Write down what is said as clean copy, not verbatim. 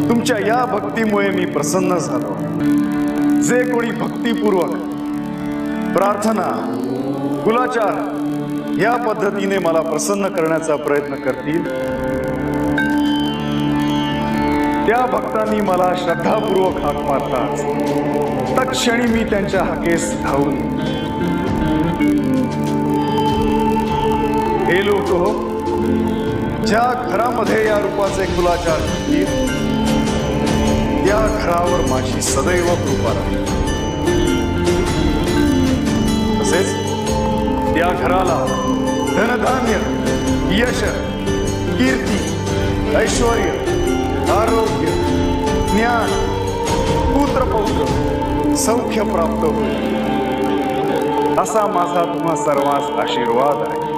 तुमच्या या भक्तीमुळे मी प्रसन्न झालो। जे कोणी भक्तिपूर्वक प्रार्थना कुलाचार या पद्धतीने मला प्रसन्न करण्याचा प्रयत्न करतील त्या भक्तांनी मला श्रद्धापूर्वक हाक मारताच तत्क्षणी मी त्यांच्या हाकेस धावून हे लोक हो, ज्या घरामध्ये या रूपाचे कुलाचार घडतील त्या घरावर माझी सदैव कृपा राहील। तसेच त्या घराला धनधान्य यश कीर्ती ऐश्वर्य आरोग्य ज्ञान पुत्र पौत्र सौख्य प्राप्त होईल असा माझा तुम्हा सर्वांस आशीर्वाद आहे।